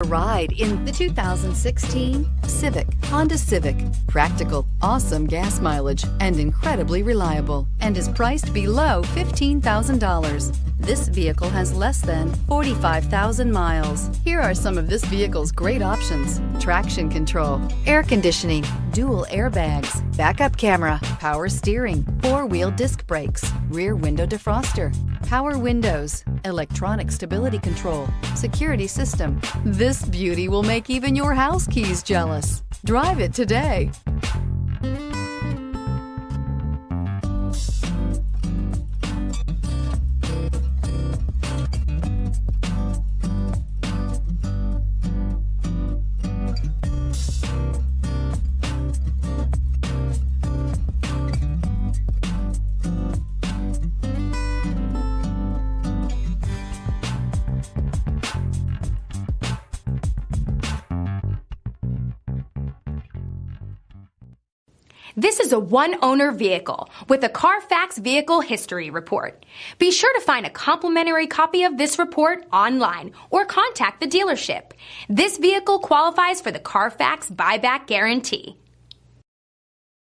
Ride in the 2016 Honda Civic. Practical, awesome gas mileage, and incredibly reliable, and is priced below $15,000. This vehicle has less than 45,000 miles. Here are some of this vehicle's great options: traction control, air conditioning, dual airbags, backup camera, power steering, four-wheel disc brakes, rear window defroster, power windows, electronic stability control, security system. This beauty will make even your house keys jealous. Drive it today. This is a one-owner vehicle with a Carfax Vehicle History Report. Be sure to find a complimentary copy of this report online or contact the dealership. This vehicle qualifies for the Carfax Buyback Guarantee.